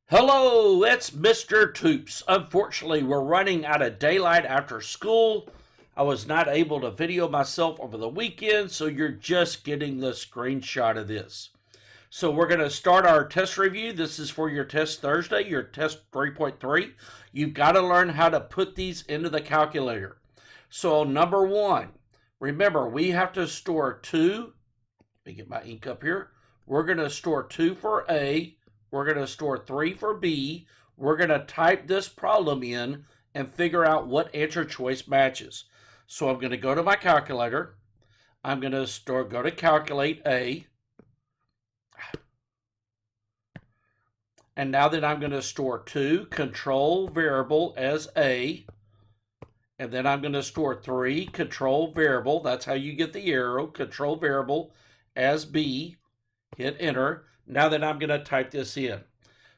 Hello, it's Mr. Toops. Unfortunately, we're running out of daylight after school. I was not able to video myself over the weekend, so you're just getting the screenshot of this. So we're going to start our test review. This is for your test Thursday, your test 3.3. You've got to learn how to put these into the calculator. So number one, remember we have to store 2. Let me get my ink up here. We're going to store 2 for A. We're going to store 3 for B. We're going to type this problem in and figure out what answer choice matches. So I'm going to go to my calculator. I'm going to go to calculate A. And now that I'm going to store 2 control variable as A. And then I'm going to store 3 control variable. That's how you get the arrow. Control variable as B. Hit enter. Now that I'm going to type this in.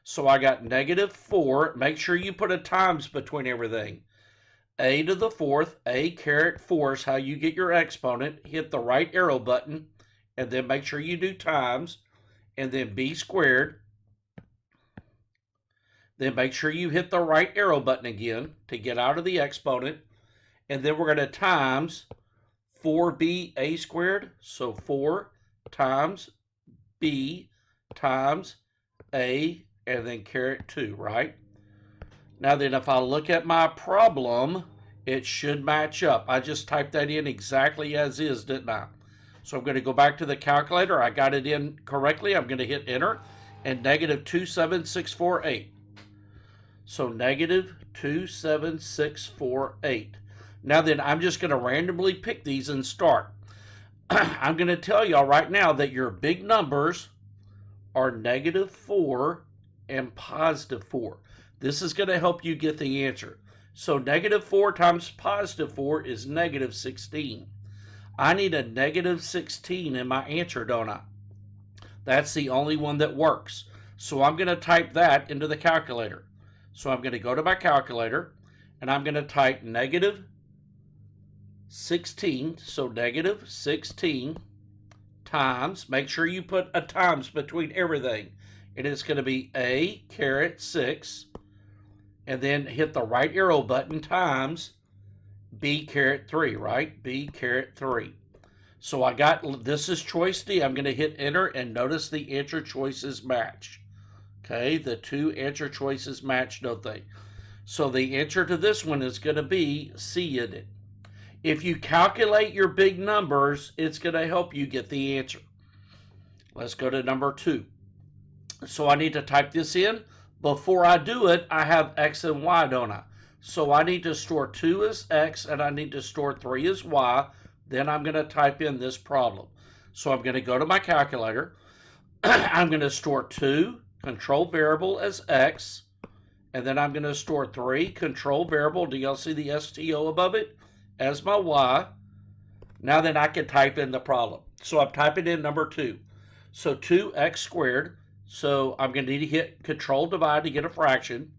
So I got -4. Make sure you put a times between everything. A to the 4th, A caret 4 is how you get your exponent. Hit the right arrow button, and then make sure you do times, and then B squared. Then make sure you hit the right arrow button again to get out of the exponent. And then we're going to times 4B A squared. So 4 times B times A, and then caret 2, right? Now then, if I look at my problem, it should match up. I just typed that in exactly as is, didn't I? So I'm going to go back to the calculator. I got it in correctly. I'm going to hit enter, and -27648. So -27648. Now then, I'm just going to randomly pick these and start. I'm going to tell y'all right now that your big numbers are -4 and +4. This is going to help you get the answer. So -4 times +4 is -16. I need a -16 in my answer, don't I? That's the only one that works. So I'm going to type that into the calculator. So I'm going to go to my calculator, and I'm going to type -16. So -16 times, make sure you put a times between everything. And it's going to be A caret 6. And then hit the right arrow button times B caret 3, right? B caret 3. So I got, this is choice D. I'm going to hit enter, and notice the answer choices match. Okay, the two answer choices match, don't they? So the answer to this one is going to be C in it. If you calculate your big numbers, it's going to help you get the answer. Let's go to number 2. So I need to type this in. Before I do it, I have X and Y, don't I? So I need to store 2 as X, and I need to store 3 as Y. Then I'm going to type in this problem. So I'm going to go to my calculator. I'm going to store 2 control variable as X. And then I'm going to store 3 control variable. Do y'all see the STO above it? As my Y. Now then I can type in the problem. So I'm typing in number 2. So 2x squared. So I'm going to need to hit control divide to get a fraction.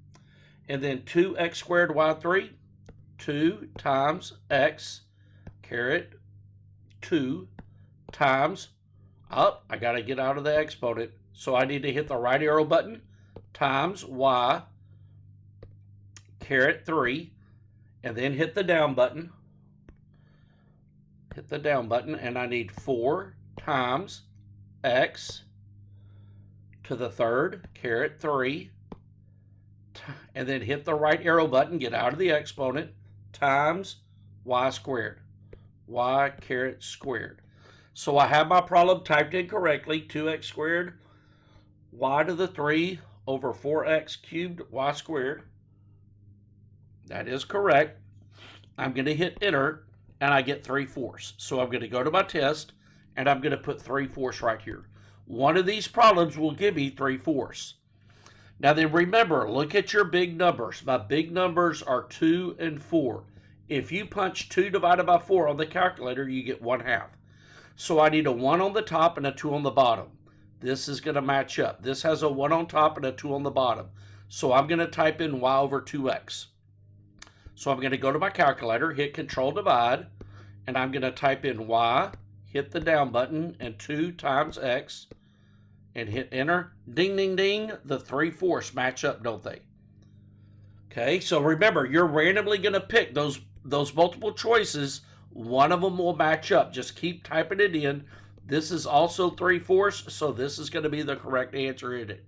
And then 2x squared y3. 2 times x caret 2 times, up, I got to get out of the exponent. So I need to hit the right arrow button, times y caret 3. And then hit the down button. Hit the down button, and I need 4 times x to the 3rd caret 3, and then hit the right arrow button, get out of the exponent, times y squared, y caret squared. So I have my problem typed in correctly, 2x squared, y to the 3 over 4x cubed y squared. That is correct. I'm going to hit enter, and I get 3/4. So I'm going to go to my test, and I'm going to put 3/4 right here. One of these problems will give me 3/4. Now then, remember, look at your big numbers. My big numbers are 2 and 4. If you punch 2 divided by 4 on the calculator, you get 1/2. So I need a 1 on the top and a 2 on the bottom. This is going to match up. This has a 1 on top and a 2 on the bottom. So I'm going to type in y over 2x. So I'm going to go to my calculator, hit control divide, and I'm going to type in y, hit the down button, and 2 times x and hit enter. Ding, ding, ding. The 3/4 match up, don't they? Okay, so remember, you're randomly going to pick those multiple choices. One of them will match up. Just keep typing it in. This is also 3/4, so this is going to be the correct answer in it.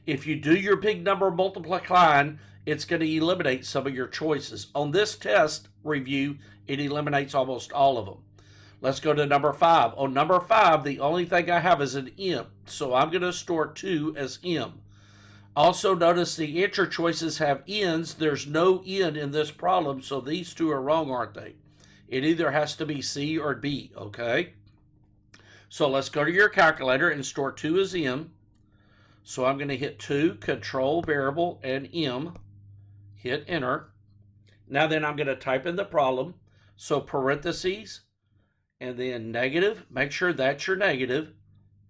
If you do your big number multiplying, it's going to eliminate some of your choices. On this test review, it eliminates almost all of them. Let's go to number 5. On number 5, the only thing I have is an M, so I'm going to store 2 as M. Also notice the answer choices have N's. There's no N in this problem, so these two are wrong, aren't they? It either has to be C or B, okay? So let's go to your calculator and store 2 as M. So I'm going to hit 2, control variable, and M. Hit enter. Now then I'm going to type in the problem. So parentheses, and then negative, make sure that's your negative,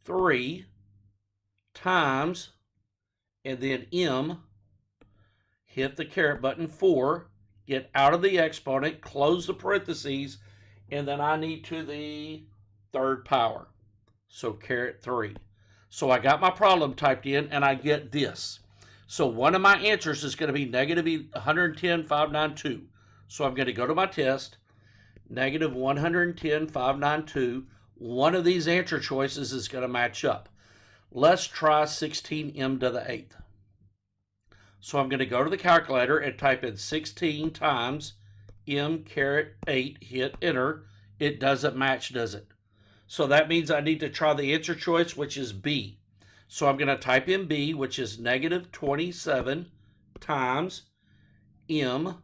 3 times, and then M, hit the caret button, 4, get out of the exponent, close the parentheses, and then I need to the third power. So caret 3. So I got my problem typed in, and I get this. So one of my answers is going to be negative 110,592. So I'm going to go to my test, negative 110,592. One of these answer choices is going to match up. Let's try 16m to the 8th. So I'm going to go to the calculator and type in 16 times m caret 8, hit enter. It doesn't match, does it? So that means I need to try the answer choice, which is B. So I'm going to type in B, which is negative 27 times m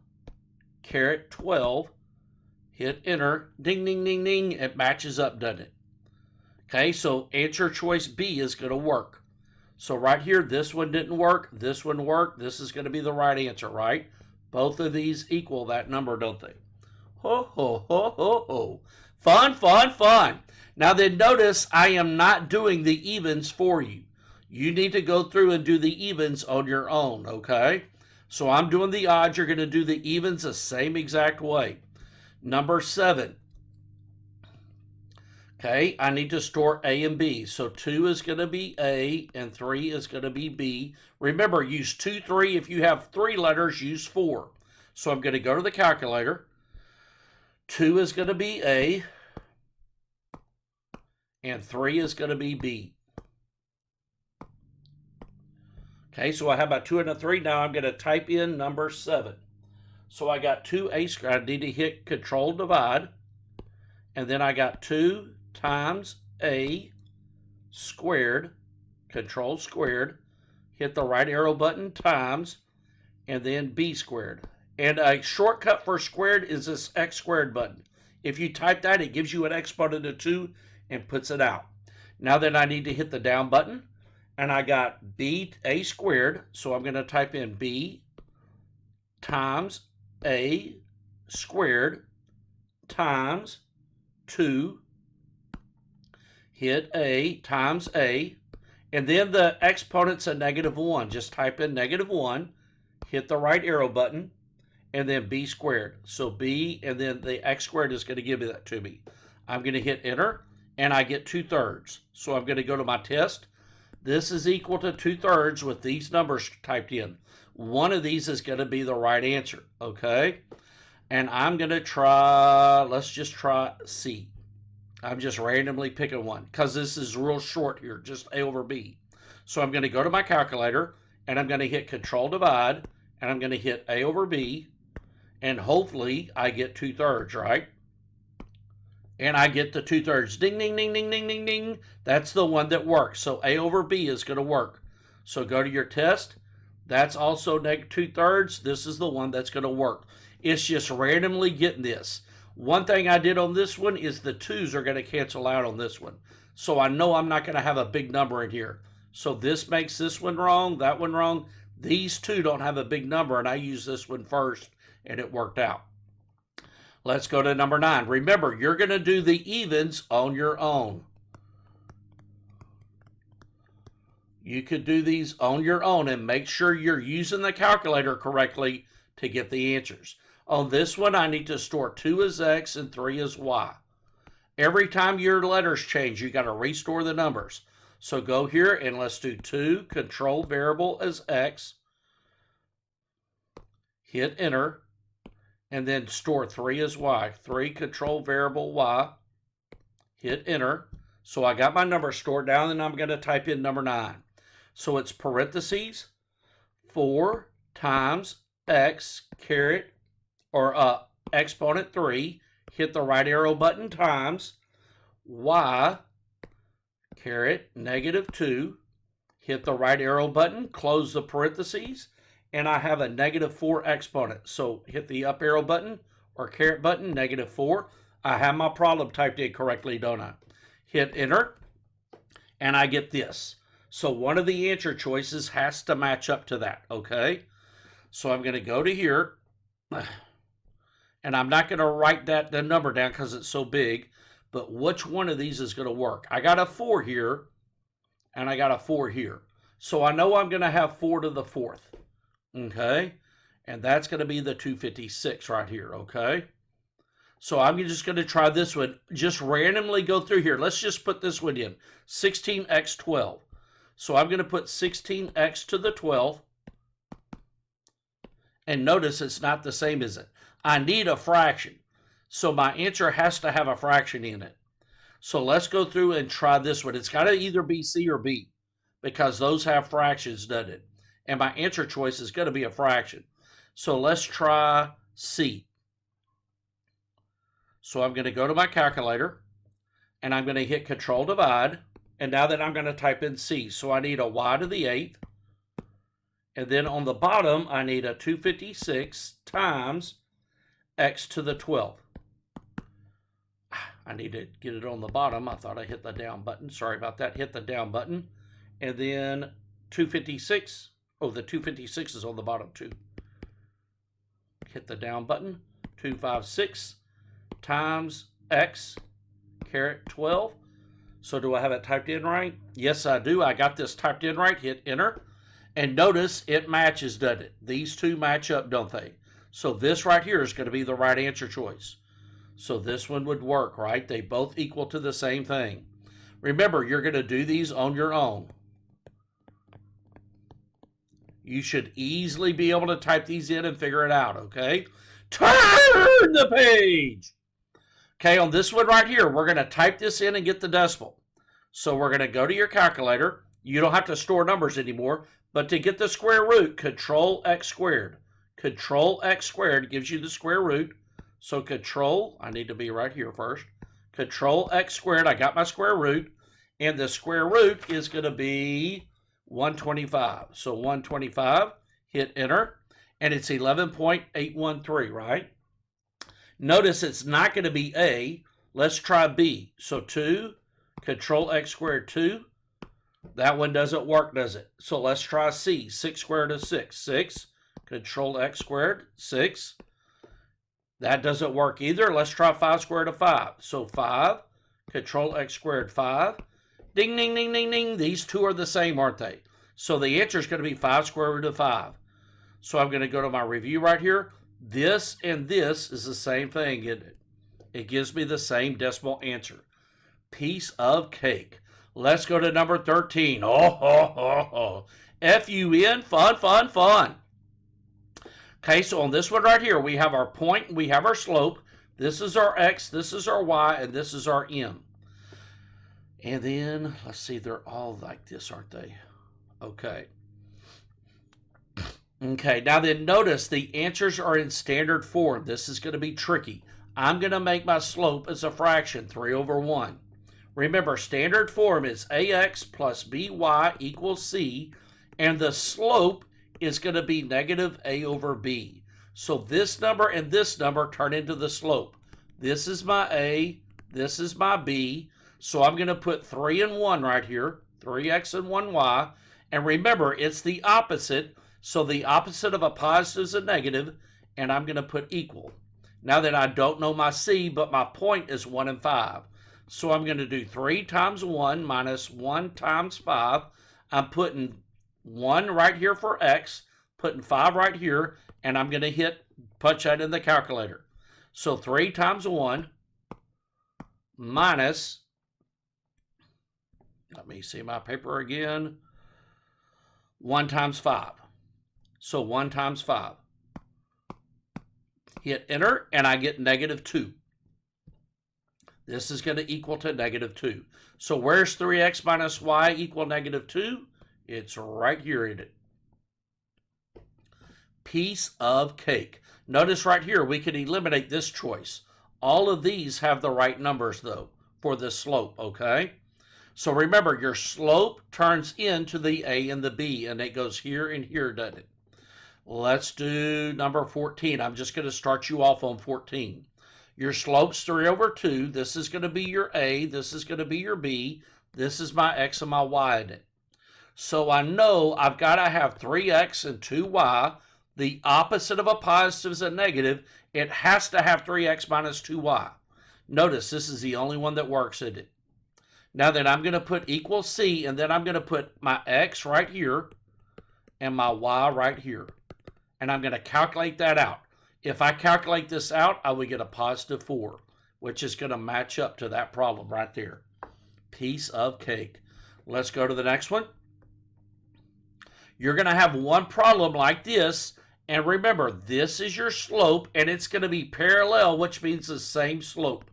caret 12, hit enter, ding, ding, ding, ding. It matches up, doesn't it? Okay, so answer choice B is going to work. So right here, this one didn't work, this one worked, this is going to be the right answer, right? Both of these equal that number, don't they? Ho, ho, ho, ho, ho. Fun, fun, fun. Now then notice I am not doing the evens for you. You need to go through and do the evens on your own, okay? So I'm doing the odds, you're going to do the evens the same exact way. Number 7. Okay, I need to store A and B. So 2 is going to be A and 3 is going to be B. Remember, use 2, 3. If you have 3 letters, use 4. So I'm going to go to the calculator. 2 is going to be A and 3 is going to be B. Okay, so I have my 2 and a 3. Now I'm going to type in number 7. So I got 2A squared. I need to hit control divide. And then I got 2 times A squared, control squared, hit the right arrow button, times, and then B squared. And a shortcut for squared is this X squared button. If you type that, it gives you an exponent of 2 and puts it out. Now then I need to hit the down button, and I got A squared, so I'm going to type in B times A squared times 2, hit A times A, and then the exponent's a negative 1. Just type in negative 1, hit the right arrow button, and then B squared. So B, and then the X squared is going to give me that to me. I'm going to hit enter, and I get 2/3. So I'm going to go to my test. This is equal to 2/3 with these numbers typed in. One of these is going to be the right answer, okay? And I'm going to try, let's just try C. I'm just randomly picking one because this is real short here, just A over B. So I'm going to go to my calculator, and I'm going to hit control divide, and I'm going to hit A over B, and hopefully I get 2/3, right? And I get the 2/3. Ding, ding, ding, ding, ding, ding, ding. That's the one that works. So A over B is going to work. So go to your test. That's also negative 2/3. This is the one that's going to work. It's just randomly getting this. One thing I did on this one is the 2's are going to cancel out on this one. So I know I'm not going to have a big number in here. So this makes this one wrong, that one wrong. These 2 don't have a big number, and I used this one first, and it worked out. Let's go to number 9. Remember, you're going to do the evens on your own. You could do these on your own and make sure you're using the calculator correctly to get the answers. On this one, I need to store 2 as X and 3 as Y. Every time your letters change, you got to restore the numbers. So go here and let's do 2, control variable as x, hit enter, and then store 3 as y. 3, control variable y, hit enter. So I got my number stored down, and I'm going to type in number 9. So it's parentheses, 4 times x caret, or exponent 3, hit the right arrow button, times y caret negative 2, hit the right arrow button, close the parentheses, and I have a negative 4 exponent. So hit the up arrow button or caret button, negative 4. I have my problem typed in correctly, don't I? Hit enter, and I get this. So one of the answer choices has to match up to that, okay? So I'm going to go to here, and I'm not going to write the number down because it's so big, but which one of these is going to work? I got a 4 here, and I got a 4 here. So I know I'm going to have 4 to the 4th, okay? And that's going to be the 256 right here, okay? So I'm just going to try this one. Just randomly go through here. Let's just put this one in, 16x 12. So I'm going to put 16x to the 12th. And notice it's not the same, is it? I need a fraction. So my answer has to have a fraction in it. So let's go through and try this one. It's got to either be C or B, because those have fractions, doesn't it? And my answer choice is going to be a fraction. So let's try C. So I'm going to go to my calculator, and I'm going to hit Control Divide. And now that I'm going to type in C. So I need a y to the 8th. And then on the bottom, I need a 256 times x to the 12th. I need to get it on the bottom. I thought I hit the down button. Sorry about that. Hit the down button. And then 256. Oh, the 256 is on the bottom too. Hit the down button. 256 times x caret 12. So do I have it typed in right? Yes, I do. I got this typed in right. Hit enter. And notice it matches, doesn't it? These two match up, don't they? So this right here is going to be the right answer choice. So this one would work, right? They both equal to the same thing. Remember, you're going to do these on your own. You should easily be able to type these in and figure it out, okay? Turn the page! Okay, on this one right here, we're going to type this in and get the decimal. So we're going to go to your calculator. You don't have to store numbers anymore, but to get the square root, Control X squared. Control X squared gives you the square root. So Control, I need to be right here first. Control X squared, I got my square root. And the square root is going to be 125. So 125, hit enter. And it's 11.813, right? Notice it's not going to be A. Let's try B. So 2, Control X squared 2. That one doesn't work, does it? So let's try C. 6 squared is 6. 6, Control X squared, 6. That doesn't work either. Let's try 5 squared of 5. So 5, Control X squared, 5. Ding, ding, ding, ding, ding. These two are the same, aren't they? So the answer is going to be 5 square root of 5. So I'm going to go to my review right here. This and this is the same thing, isn't it? It gives me the same decimal answer. Piece of cake. Let's go to number 13. Oh, ho, ho, ho. F-U-N, fun, fun, fun. Okay, so on this one right here, we have our point, we have our slope. This is our X, this is our Y, and this is our M. And then, let's see, they're all like this, aren't they? Okay. Okay, now then notice the answers are in standard form. This is going to be tricky. I'm going to make my slope as a fraction, 3 over 1. Remember, standard form is AX plus BY equals C, and the slope is going to be negative A over B. So this number and this number turn into the slope. This is my A, this is my B. So I'm going to put 3 and 1 right here, 3x and 1y. And remember, it's the opposite. So the opposite of a positive is a negative, and I'm going to put equal. Now that I don't know my C, but my point is 1 and 5. So I'm going to do 3 times 1 minus 1 times 5. I'm putting 1 right here for x, putting 5 right here, and I'm going to punch that in the calculator. So 3 times 1 minus Let me see my paper again. 1 times 5. So 1 times 5. Hit enter, and I get -2. This is going to equal to -2. So where's 3x minus y equal -2? It's right here in it. Piece of cake. Notice right here, we can eliminate this choice. All of these have the right numbers, though, for this slope, okay? So remember, your slope turns into the a and the b, and it goes here and here, doesn't it? Let's do number 14. I'm just going to start you off on 14. Your slope's 3/2. This is going to be your a. This is going to be your b. This is my x and my y in it. So I know I've got to have 3x and 2y. The opposite of a positive is a negative. It has to have 3x minus 2y. Notice this is the only one that works in it. Now then, I'm going to put equal c, and then I'm going to put my x right here and my y right here. And I'm going to calculate that out. If I calculate this out, I will get a +4, which is going to match up to that problem right there. Piece of cake. Let's go to the next one. You're going to have one problem like this, and remember, this is your slope, and it's going to be parallel, which means the same slope.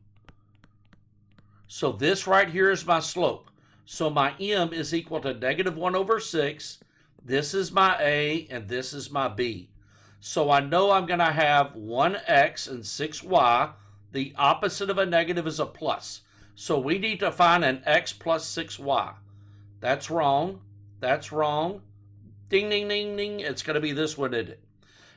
So this right here is my slope. So my m is equal to -1/6. This is my a, and this is my b. So I know I'm going to have 1x and 6y. The opposite of a negative is a plus. So we need to find an x plus 6y. That's wrong. That's wrong. Ding, ding, ding, ding. It's going to be this one, isn't it?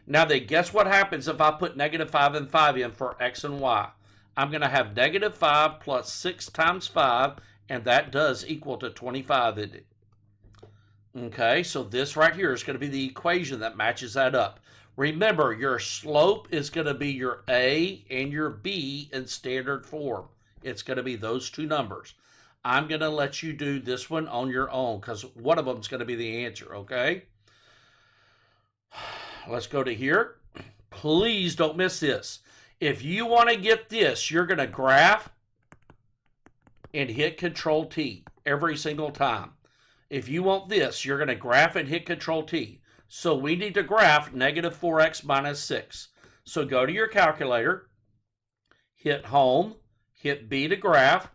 Now then, guess what happens if I put -5 and 5 in for x and y? I'm going to have -5 plus 6 times 5, and that does equal to 25, isn't it? Okay, so this right here is going to be the equation that matches that up. Remember, your slope is going to be your a and your b in standard form. It's going to be those two numbers. I'm going to let you do this one on your own because one of them is going to be the answer, okay? Let's go to here. Please don't miss this. If you want to get this, you're going to graph and hit Control-T every single time. If you want this, you're going to graph and hit Control-T. So we need to graph -4x minus 6. So go to your calculator, hit home, hit B to graph,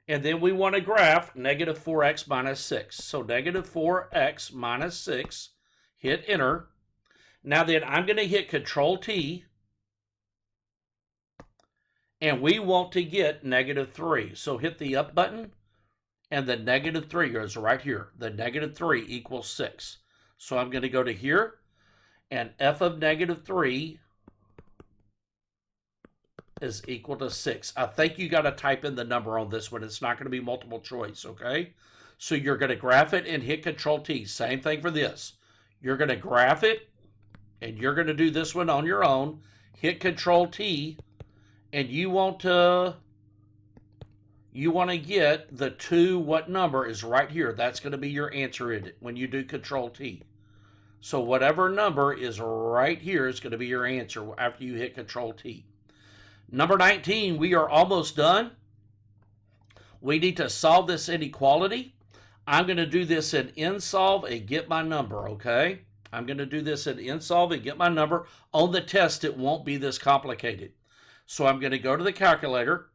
and then we want to graph -4x minus 6. So -4x minus 6, hit enter. Now then, I'm going to hit Control-T, and we want to get -3. So hit the up button, and the -3 is right here. The -3 equals 6. So I'm going to go to here, and f of -3 is equal to 6. I think you got to type in the number on this one. It's not going to be multiple choice, okay? So you're going to graph it and hit Control-T. Same thing for this. You're going to graph it, and you're going to do this one on your own. Hit Control-T, and you want to get the 2, what number is right here. That's going to be your answer in it when you do Control-T. So whatever number is right here is going to be your answer after you hit Control-T. Number 19, we are almost done. We need to solve this inequality. I'm going to do this in InSolve and get my number, okay? I'm going to do this in InSolve and get my number. On the test, it won't be this complicated. So I'm going to go to the calculator,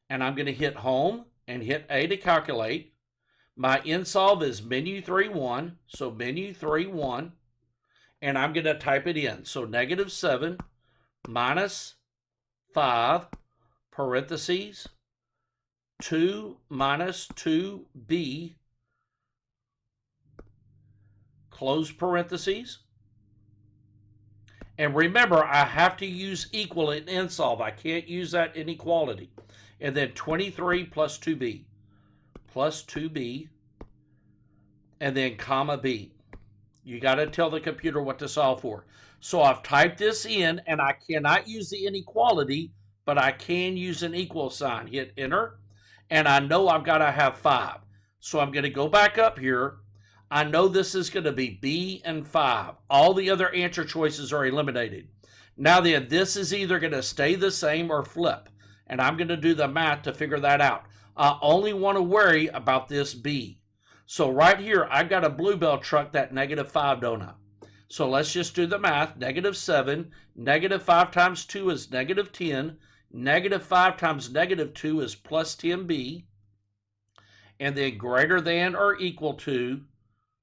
and I'm going to hit home and hit A to calculate. My InSolve is menu 3-1, so menu 3-1, and I'm going to type it in. So -7 minus 5 parentheses 2 minus 2b close parentheses. And remember, I have to use equal in InSolve. I can't use that inequality. And then 23 plus 2b. Plus 2b, and then comma b. You got to tell the computer what to solve for. So I've typed this in, and I cannot use the inequality, but I can use an equal sign. Hit enter, and I know I've got to have 5. So I'm going to go back up here. I know this is going to be b and 5. All the other answer choices are eliminated. Now then, this is either going to stay the same or flip, and I'm going to do the math to figure that out. I only want to worry about this b. So right here, I've got a Bluebell truck that -5, don't I? So let's just do the math. -7, -5 times 2 is -10. -5 times -2 is plus 10b. And then greater than or equal to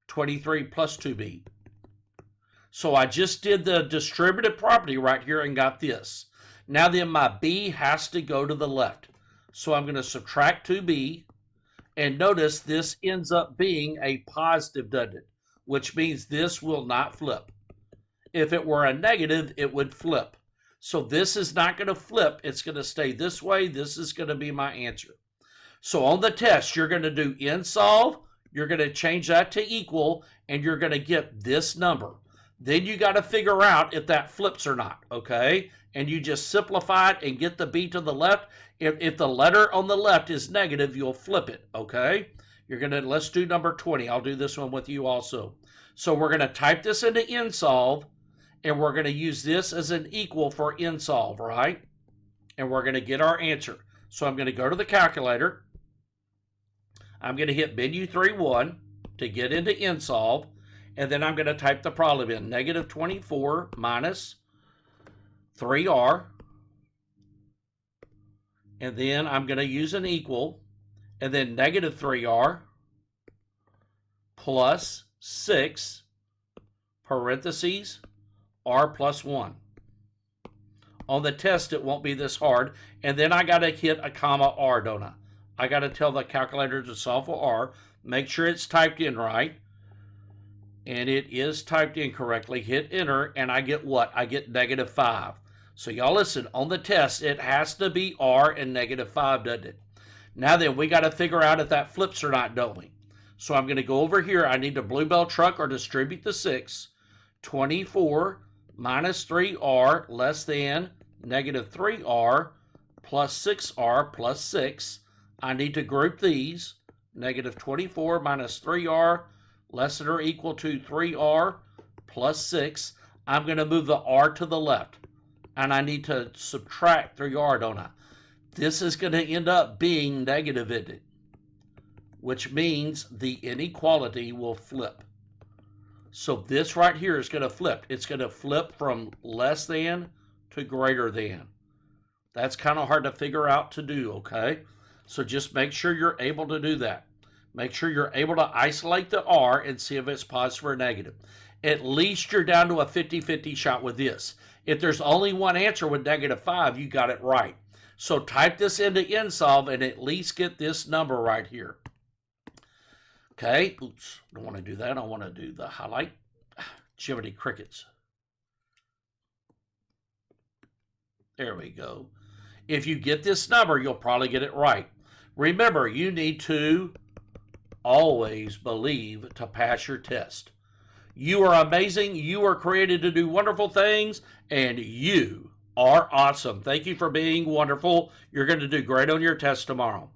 23 plus 2b. So I just did the distributive property right here and got this. Now then my b has to go to the left. So I'm going to subtract 2b. And notice this ends up being a positive, doesn't it? Which means this will not flip. If it were a negative, it would flip. So this is not going to flip. It's going to stay this way. This is going to be my answer. So on the test, you're going to do insolve. You're going to change that to equal, and you're going to get this number. Then you got to figure out if that flips or not, okay? And you just simplify it and get the b to the left. If the letter on the left is negative, you'll flip it, okay? Let's do number 20. I'll do this one with you also. So we're going to type this into insolve, and we're going to use this as an equal for insolve, right? And we're going to get our answer. So I'm going to go to the calculator. I'm going to hit menu 3-1 to get into insolve, and then I'm going to type the problem in. -24 minus 3r. And then I'm going to use an equal, and then -3r plus 6 parentheses r plus 1. On the test, it won't be this hard. And then I got to hit a comma r, don't I? I got to tell the calculator to solve for r. Make sure it's typed in right. And it is typed in correctly. Hit enter, and I get what? I get -5. So y'all listen, on the test, it has to be r and -5, doesn't it? Now then, we got to figure out if that flips or not, don't we? So I'm going to go over here. I need to Bluebell truck or distribute the 6. 24 minus 3r less than -3r plus 6r plus 6. I need to group these. -24 minus 3r less than or equal to 3r plus 6. I'm going to move the r to the left. And I need to subtract 3r, don't I? This is going to end up being negative, isn't it? Which means the inequality will flip. So this right here is going to flip. It's going to flip from less than to greater than. That's kind of hard to figure out to do, okay? So just make sure you're able to do that. Make sure you're able to isolate the r and see if it's positive or negative. At least you're down to a 50-50 shot with this. If there's only one answer with -5, you got it right. So type this into insolve and at least get this number right here. Okay, oops, don't want to do that. I want to do the highlight. Jiminy crickets. There we go. If you get this number, you'll probably get it right. Remember, you need to always believe to pass your test. You are amazing. You are created to do wonderful things, and you are awesome. Thank you for being wonderful. You're going to do great on your test tomorrow.